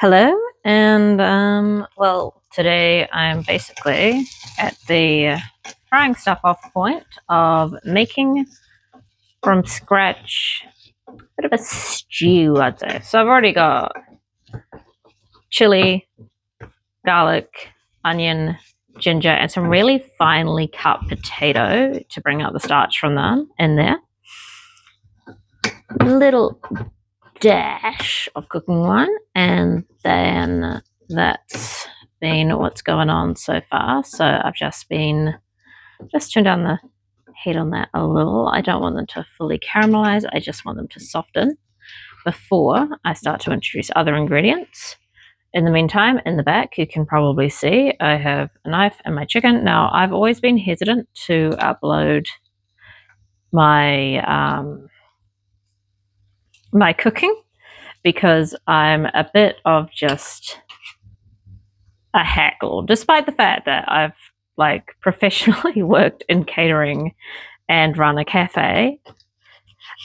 Hello, and well, today I'm basically at the trying stuff off point of making from scratch a bit of a stew, I'd say. So I've already got chili, garlic, onion, ginger, and some really finely cut potato to bring out the starch from them in there. Little dash of cooking wine, and then that's been what's going on so far. So I've just turned down the heat on that a little. I don't want them to fully caramelize, I just want them to soften before I start to introduce other ingredients. In the meantime, in the back, you can probably see I have a knife and my chicken. Now, I've always been hesitant to upload my my cooking because I'm a bit of just a hackle, despite the fact that I've professionally worked in catering and run a cafe.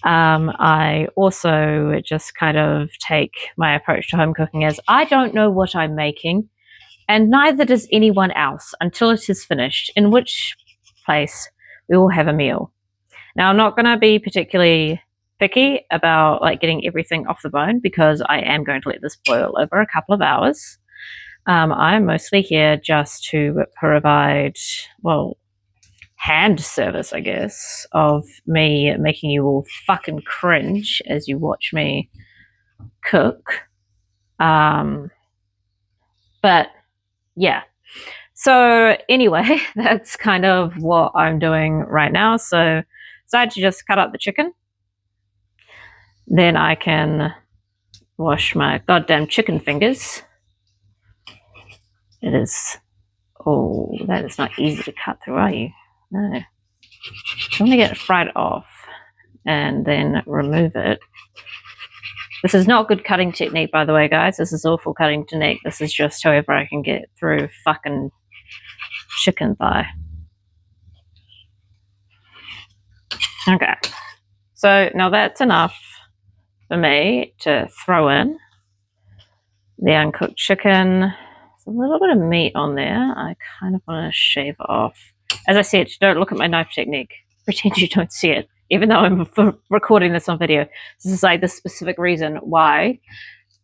I also just kind of take my approach to home cooking as I don't know what I'm making, and neither does anyone else until it is finished, in which place we will have a meal. Now, I'm not going to be particularly picky about getting everything off the bone because I am going to let this boil over a couple of hours. I'm mostly here just to provide, hand service, I guess, of me making you all fucking cringe as you watch me cook. But yeah. So anyway, that's kind of what I'm doing right now. So decided to just cut up the chicken. Then I can wash my goddamn chicken fingers. It is, that is not easy to cut through, are you? No. I want to get it fried off and then remove it. This is not good cutting technique, by the way, guys. This is awful cutting technique. This is just however I can get through fucking chicken thigh. Okay. So now that's enough for me to throw in the uncooked chicken. There's a little bit of meat on there. I kind of want to shave off. As I said, don't look at my knife technique. Pretend you don't see it, even though I'm recording this on video. This is the specific reason why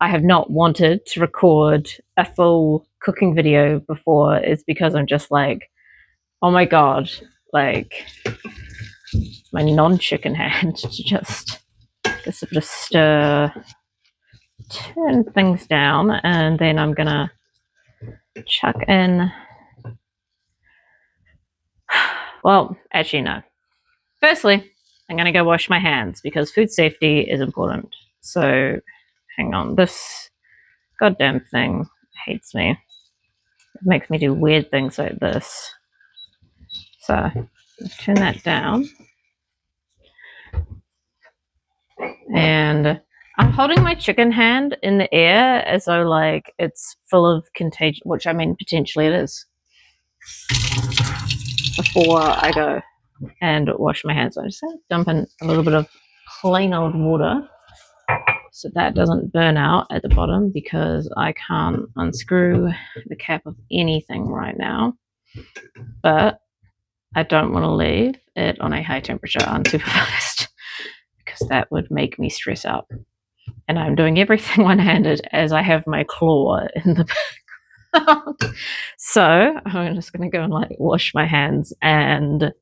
I have not wanted to record a full cooking video before, is because I'm just oh my god, my non-chicken hand to just sort of stir, turn things down, and then I'm gonna chuck in. Well, actually, no. Firstly, I'm going to go wash my hands because food safety is important. So, hang on. This goddamn thing hates me. It makes me do weird things like this. So, turn that down. And I'm holding my chicken hand in the air as though it's full of contagion, which I mean potentially it is, before I go and wash my hands. So I'm just going to dump in a little bit of plain old water so that doesn't burn out at the bottom, because I can't unscrew the cap of anything right now. But I don't want to leave it on a high temperature unsupervised because that would make me stress out. And I'm doing everything one-handed as I have my claw in the back. So I'm just going to go and wash my hands and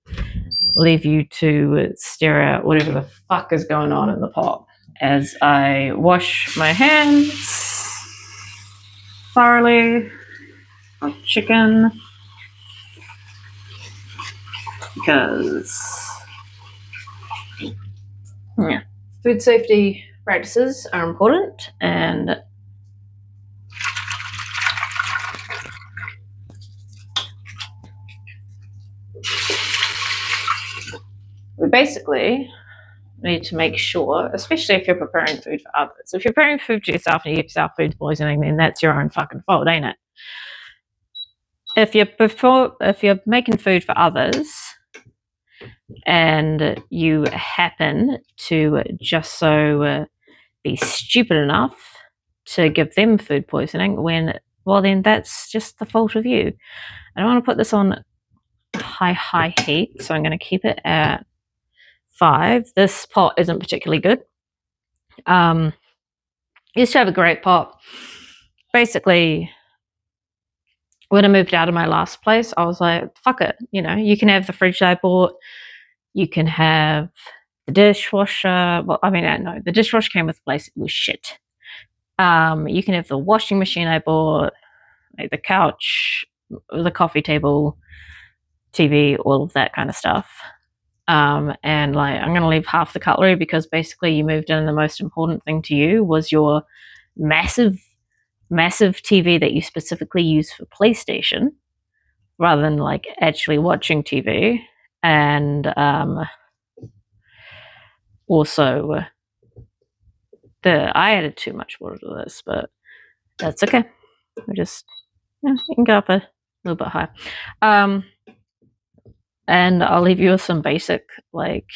leave you to stare at whatever the fuck is going on in the pot as I wash my hands thoroughly of chicken, because food safety practices are important, and we basically need to make sure, especially if you're preparing food for others. If you're preparing food for yourself and you get yourself food poisoning, then that's your own fucking fault, ain't it? If you're making food for others and you happen to just so be stupid enough to give them food poisoning when, well, then that's just the fault of you. I don't want to put this on high heat, so I'm going to keep it at 5. This pot isn't particularly good. Used to have a great pot. Basically, when I moved out of my last place, I was like, fuck it. You can have the fridge that I bought. You can have the dishwasher. Well, I mean, no, the dishwasher came with the place. It was shit. You can have the washing machine I bought, like the couch, the coffee table, TV, all of that kind of stuff. And like, I'm going to leave half the cutlery because basically you moved in and the most important thing to you was your massive TV that you specifically use for PlayStation rather than like actually watching TV. And also I added too much water to this, but that's okay. You can go up a little bit higher. And I'll leave you with some basic like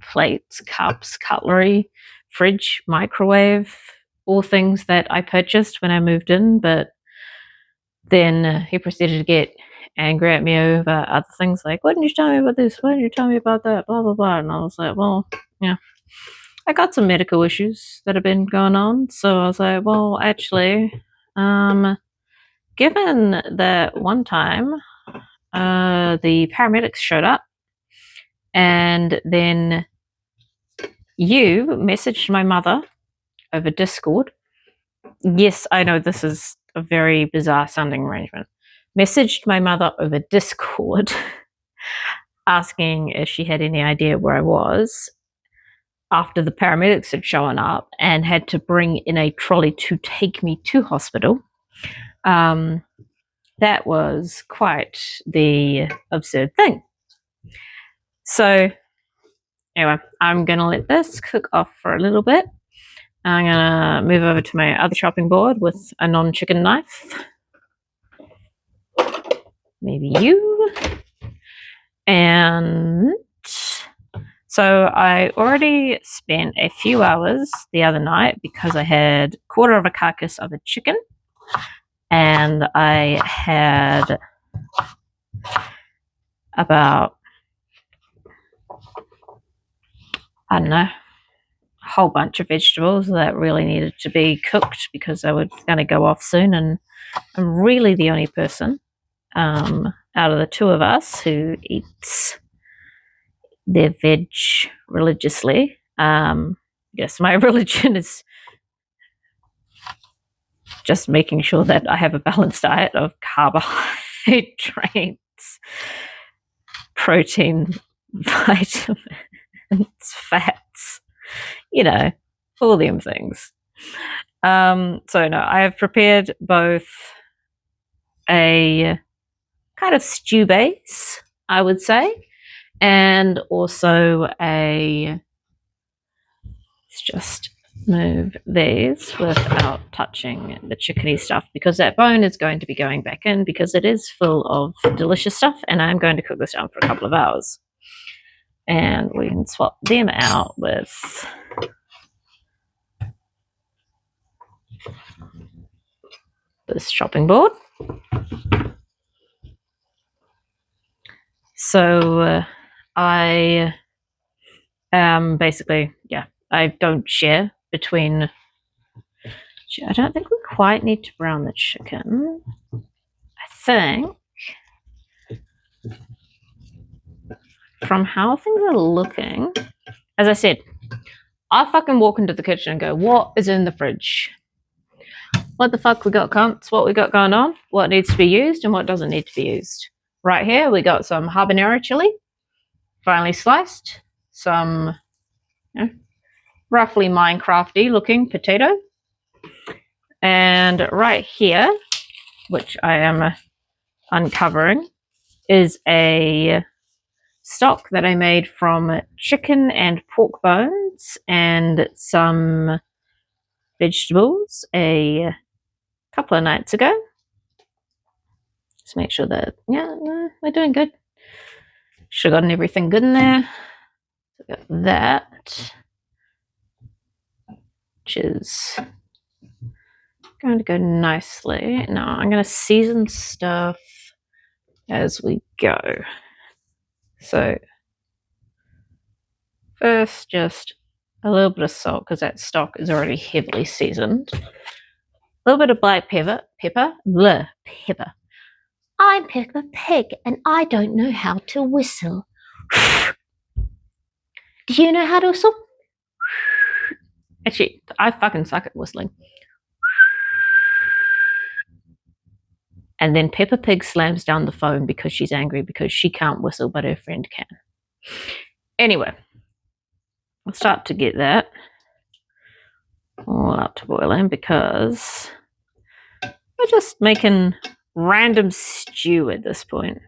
plates, cups, cutlery, fridge, microwave, all things that I purchased when I moved in, but then he proceeded to get angry at me over other things like, why didn't you tell me about this? Why didn't you tell me about that? Blah, blah, blah. And I was like, well, yeah, I got some medical issues that have been going on. So I was like, well, actually, given that one time the paramedics showed up and then you messaged my mother over Discord. Yes, I know this is a very bizarre sounding arrangement. Messaged my mother over Discord asking if she had any idea where I was after the paramedics had shown up and had to bring in a trolley to take me to hospital. That was quite the absurd thing. So anyway, I'm going to let this cook off for a little bit. I'm going to move over to my other chopping board with a non-chicken knife. Maybe you. And so I already spent a few hours the other night because I had a quarter of a carcass of a chicken and I had about, I don't know, a whole bunch of vegetables that really needed to be cooked because they were going to go off soon, and I'm really the only person out of the two of us who eats their veg religiously. Yes, my religion is just making sure that I have a balanced diet of carbohydrates, protein, vitamins, fats, all them things. So no, I have prepared both a kind of stew base, I would say, and also let's just move these without touching the chickeny stuff because that bone is going to be going back in because it is full of delicious stuff and I'm going to cook this down for a couple of hours. And we can swap them out with this chopping board. So I basically, I don't share between. I don't think we quite need to brown the chicken. I think from how things are looking, as I said, I fucking walk into the kitchen and go, what is in the fridge? What the fuck we got, cunts? What we got going on? What needs to be used and what doesn't need to be used? Right here, we got some habanero chili, finely sliced, some roughly Minecrafty looking potato, and right here, which I am uncovering, is a stock that I made from chicken and pork bones and some vegetables a couple of nights ago. Just make sure that, we're doing good. Should have gotten everything good in there. So we got that, which is going to go nicely. Now I'm going to season stuff as we go. So first, just a little bit of salt because that stock is already heavily seasoned. A little bit of black pepper. Pepper. I'm Peppa Pig and I don't know how to whistle. Do you know how to whistle? Actually, I fucking suck at whistling. And then Peppa Pig slams down the phone because she's angry because she can't whistle, but her friend can. Anyway, I'll start to get that all up to boiling because we're just making random stew at this point.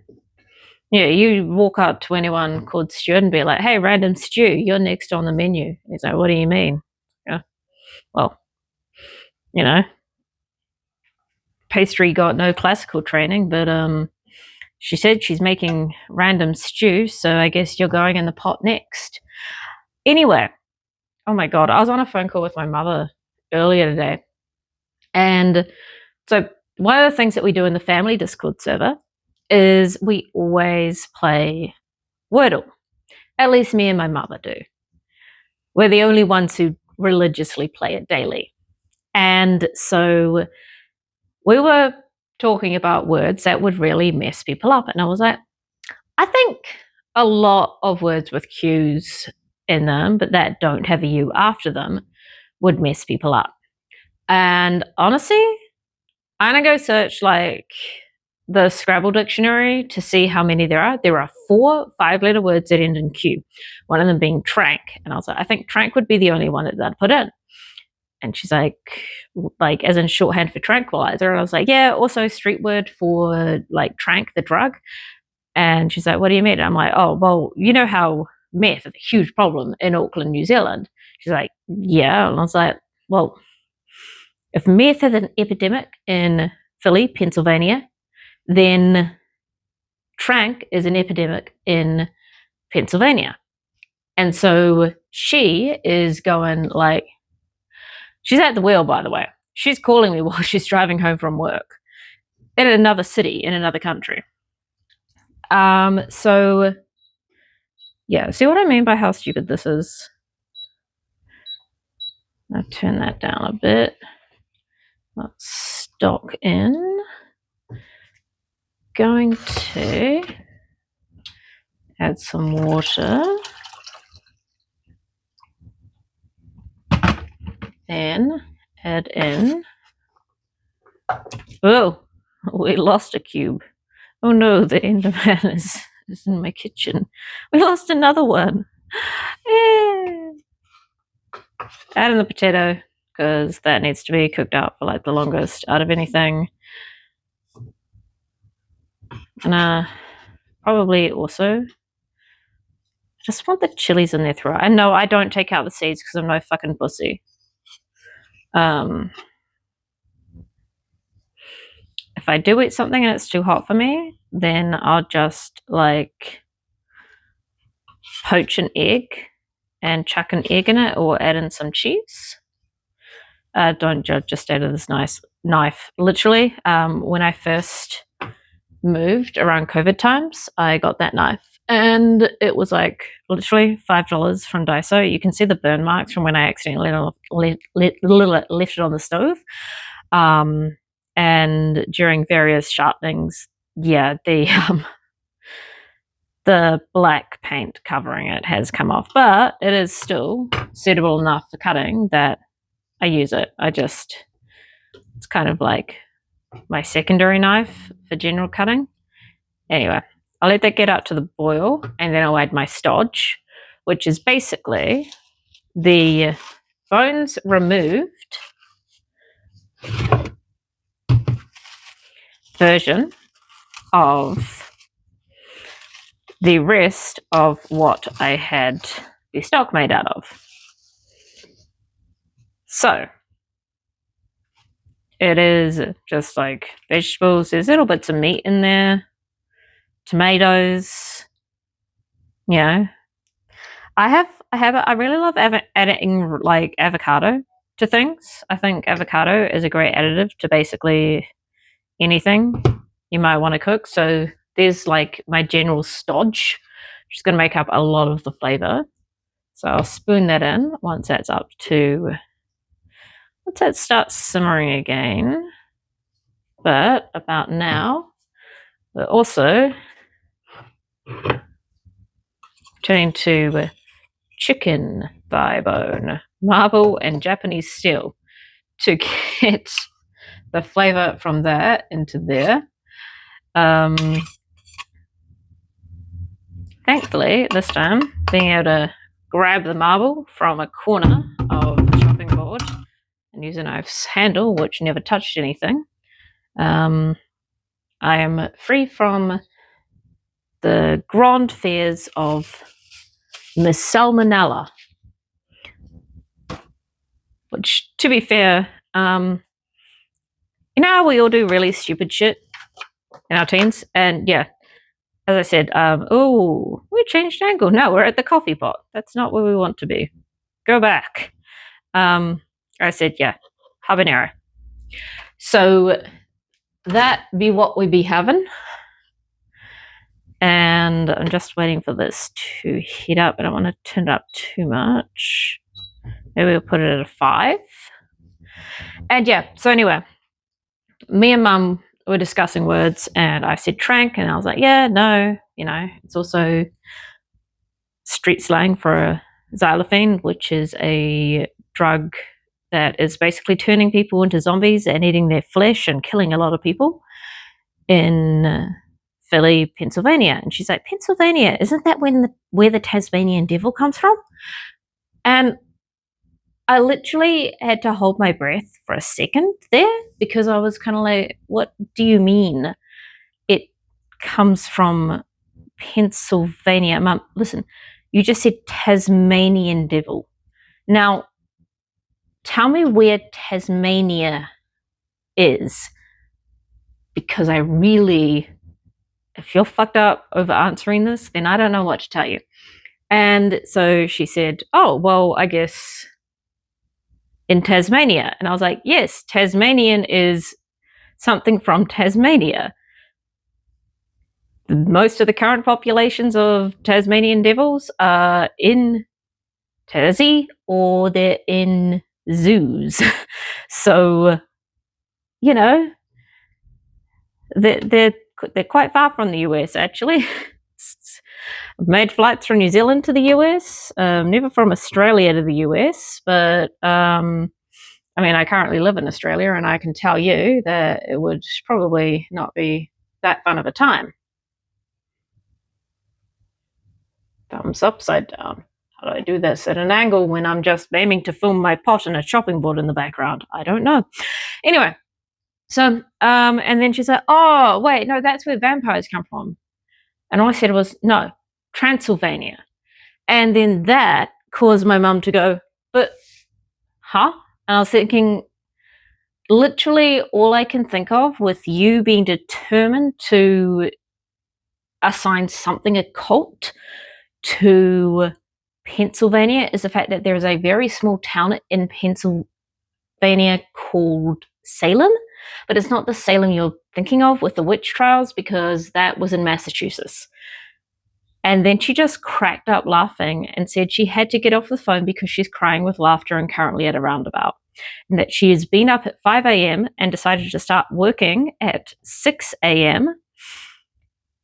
Yeah, you walk up to anyone called Stuart and be like, hey, random stew, you're next on the menu. He's like, what do you mean? Yeah, well, you know, pastry got no classical training, but she said she's making random stew, so I guess you're going in the pot next. Anyway, oh my God, I was on a phone call with my mother earlier today. And so one of the things that we do in the family Discord server is we always play Wordle. At least me and my mother do. We're the only ones who religiously play it daily. And so we were talking about words that would really mess people up. And I was like, I think a lot of words with Q's in them, but that don't have a U after them, would mess people up. And honestly, I'm going to go search like the Scrabble dictionary to see how many there are. There are 4 5-letter words that end in Q, one of them being trank. And I was like, I think trank would be the only one that I'd put in. And she's like as in shorthand for tranquilizer. And I was like, yeah, also street word for like trank, the drug. And she's like, what do you mean? And I'm like, oh, well, you know how meth is a huge problem in Auckland, New Zealand. She's like, yeah. And I was like, well, if meth is an epidemic in Philly, Pennsylvania, then trank is an epidemic in Pennsylvania. And so she is going like, she's at the wheel, by the way. She's calling me while she's driving home from work in another city, in another country. So yeah, see what I mean by how stupid this is? I'll turn that down a bit. Let's stock in. Going to add some water. Then add in. Oh, we lost a cube. Oh no, the Enderman is in my kitchen. We lost another one. Yeah. Add in the potato because that needs to be cooked out for like the longest out of anything. And probably also I just want the chilies in there throughout. And no, I don't take out the seeds because I'm no fucking pussy. If I do eat something and it's too hot for me, then I'll just like poach an egg and chuck an egg in it or add in some cheese. Don't judge, just out of this nice knife. Literally, when I first moved around COVID times, I got that knife. And it was like literally $5 from Daiso. You can see the burn marks from when I accidentally left it on the stove. And during various sharpenings, yeah, the black paint covering it has come off, but it is still suitable enough for cutting that I use it. It's kind of like my secondary knife for general cutting. Anyway, I'll let that get up to the boil and then I'll add my stodge, which is basically the bones removed version of the rest of what I had the stock made out of. So it is just like vegetables. There's little bits of meat in there, tomatoes. You know, I really love adding like avocado to things. I think avocado is a great additive to basically anything you might want to cook. So there's like my general stodge, which is going to make up a lot of the flavor. So I'll spoon that in once that starts simmering again. But about now, we're also turning to chicken thigh bone, marble, and Japanese steel to get the flavor from that into there. Thankfully, this time, being able to grab the marble from a corner of the chopping board and use a knife's handle, which never touched anything, I am free from the grand fears of Miss Salmonella. Which, to be fair, you know how we all do really stupid shit in our teens? And yeah, as I said, oh, we changed angle. No, we're at the coffee pot. That's not where we want to be. Go back. I said, yeah, habanero. So that be what we be having. And I'm just waiting for this to heat up. I don't want to turn it up too much. Maybe we'll put it at a 5. And yeah, so anyway, me and Mum were discussing words, and I said trank, and I was like, yeah, no, you know, it's also street slang for xylophone, which is a drug that is basically turning people into zombies and eating their flesh and killing a lot of people in Philly, Pennsylvania. And she's like, Pennsylvania, isn't that where the Tasmanian devil comes from? And I literally had to hold my breath for a second there because I was kind of like, what do you mean it comes from Pennsylvania? Mum, listen, you just said Tasmanian devil. Now, tell me where Tasmania is, because I really, if you're fucked up over answering this, then I don't know what to tell you. And so she said, oh, well, I guess in Tasmania. And I was like, yes, Tasmanian is something from Tasmania. Most of the current populations of Tasmanian devils are in Tassie or they're in zoos. So, you know, they're quite far from the US, actually. I've made flights from New Zealand to the US, never from Australia to the US, but I mean, I currently live in Australia, and I can tell you that it would probably not be that fun of a time. Thumbs upside down. How do I do this at an angle when I'm just aiming to film my pot and a chopping board in the background? I don't know. Anyway, so, and then she's like, oh, wait, no, that's where vampires come from. And all I said was, no, Transylvania. And then that caused my mum to go, but, huh? And I was thinking, literally all I can think of with you being determined to assign something occult to Pennsylvania is the fact that there is a very small town in Pennsylvania called Salem, but it's not the Salem you're thinking of with the witch trials, because that was in Massachusetts. And then she just cracked up laughing and said she had to get off the phone because she's crying with laughter and currently at a roundabout. And that she has been up at 5 a.m. and decided to start working at 6 a.m.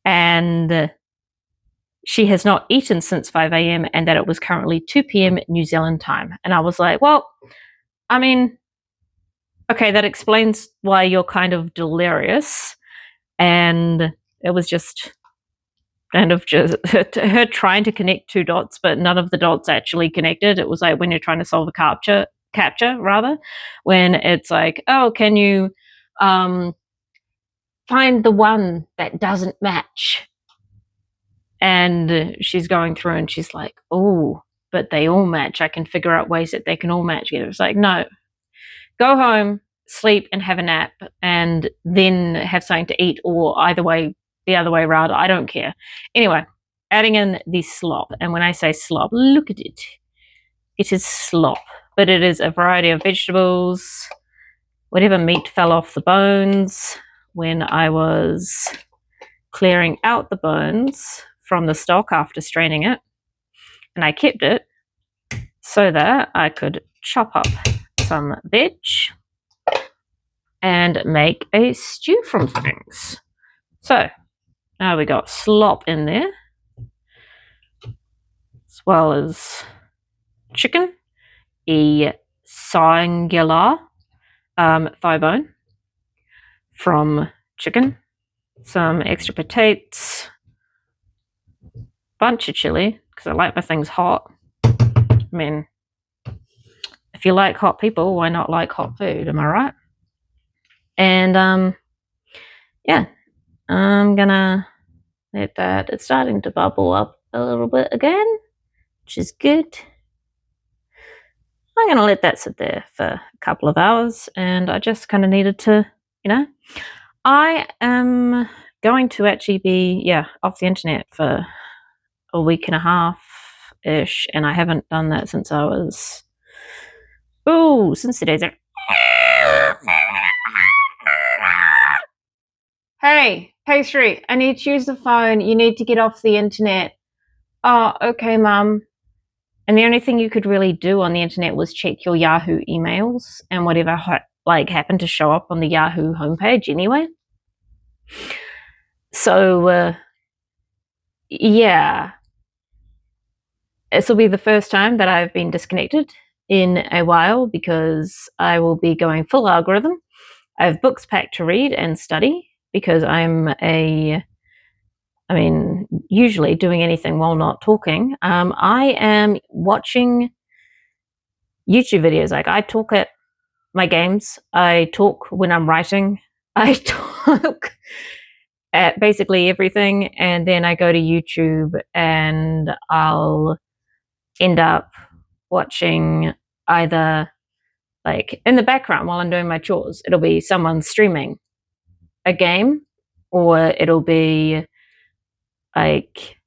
And she has not eaten since 5 a.m. and that it was currently 2 p.m. New Zealand time. And I was like, well, I mean, okay, that explains why you're kind of delirious. And it was just kind of just her trying to connect 2 dots, but none of the dots actually connected. It was like when you're trying to solve a captcha rather, when it's like, oh, can you find the one that doesn't match? And she's going through and she's like, oh, but they all match. I can figure out ways that they can all match. It was like, no, go home, sleep, and have a nap, and then have something to eat, or either way, the other way around. I don't care. Anyway, adding in the slop. And when I say slop, look at it. It is slop. but it is a variety of vegetables, whatever meat fell off the bones when I was clearing out the bones from the stock after straining it. And I kept it so that I could chop up some veg and make a stew from things. So now we got slop in there, as well as chicken, a singular thigh bone from chicken, some extra potatoes, bunch of chili, because I like my things hot. I mean, if you like hot people, why not like hot food? Am I right? And yeah, I'm gonna let that. It's starting to bubble up a little bit again, which is good. I'm gonna let that sit there for a couple of hours, and I just kind of needed to, I am going to actually be off the internet for a week and a half ish, and I haven't done that since I was since the days of Hey, pastry, I need to use the phone. You need to get off the internet. Oh, okay, Mum. And the only thing you could really do on the internet was check your Yahoo emails and whatever happened to show up on the Yahoo homepage anyway. So yeah, this will be the first time that I've been disconnected in a while because I will be going full algorithm. I have books packed to read and study because usually doing anything while not talking. I am watching YouTube videos. Like, I talk at my games, I talk when I'm writing, I talk at basically everything, and then I go to YouTube and I'll end up watching either, like, in the background while I'm doing my chores, it'll be someone streaming a game, or it'll be like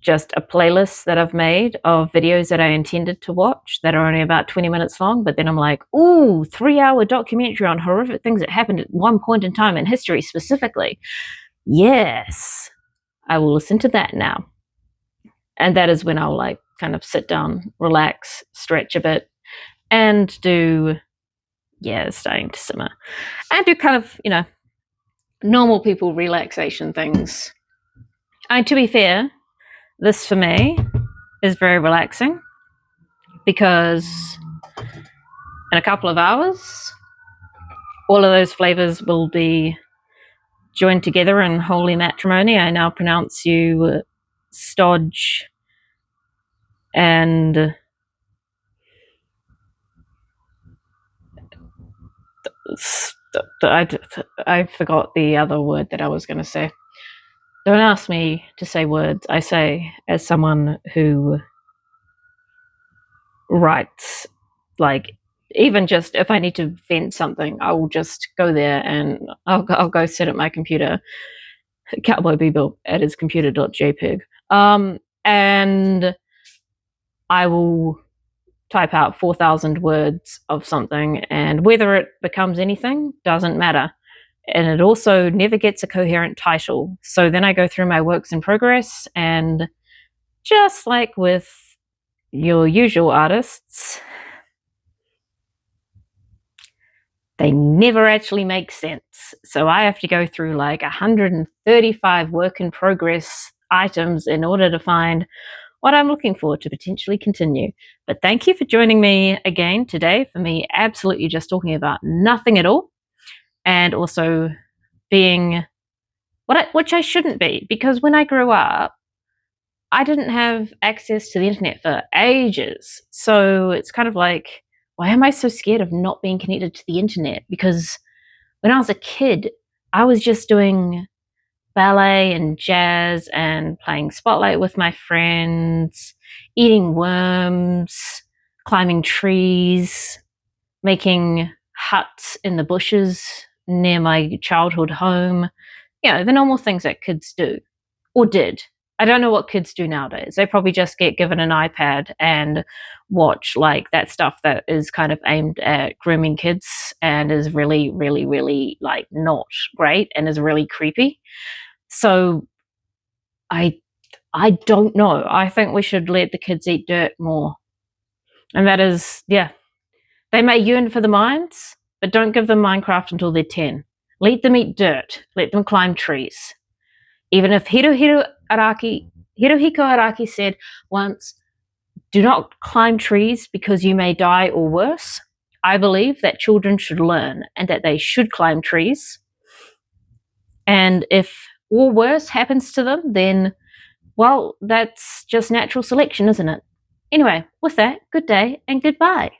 just a playlist that I've made of videos that I intended to watch that are only about 20 minutes long, but then I'm like, ooh, 3-hour documentary on horrific things that happened at one point in time in history specifically. Yes, I will listen to that now. And that is when I'll kind of sit down, relax, stretch a bit, and do, it's starting to simmer, and do kind of, normal people relaxation things. And to be fair, this for me is very relaxing because in a couple of hours, all of those flavors will be joined together in holy matrimony. I now pronounce you stodge and I forgot the other word that I was going to say. Don't ask me to say words. I say, as someone who writes, like, even just if I need to vent something, I will just go there and I'll go sit at my computer, Cowboy Bebop at his computer.jpg, and I will type out 4,000 words of something, and whether it becomes anything doesn't matter. And it also never gets a coherent title. So then I go through my works in progress, and just like with your usual artists, they never actually make sense. So I have to go through like 135 work in progress items in order to find what I'm looking for to potentially continue. But thank you for joining me again today, for me absolutely just talking about nothing at all, and also being which I shouldn't be, because when I grew up, I didn't have access to the internet for ages. So it's kind of like, why am I so scared of not being connected to the internet? Because when I was a kid, I was just doing ballet and jazz and playing Spotlight with my friends, eating worms, climbing trees, making huts in the bushes near my childhood home. The normal things that kids do or did. I don't know what kids do nowadays. They probably just get given an iPad and watch like that stuff that is kind of aimed at grooming kids and is really, really, really like not great and is really creepy. So I I don't know. I think we should let the kids eat dirt more. And that is, yeah, they may yearn for the mines, but don't give them Minecraft until they're 10. Let them eat dirt. Let them climb trees. Even if Hirohiko Araki said once, do not climb trees because you may die or worse, I believe that children should learn and that they should climb trees. And if or worse happens to them, then, well, that's just natural selection, isn't it? Anyway, with that, good day and goodbye.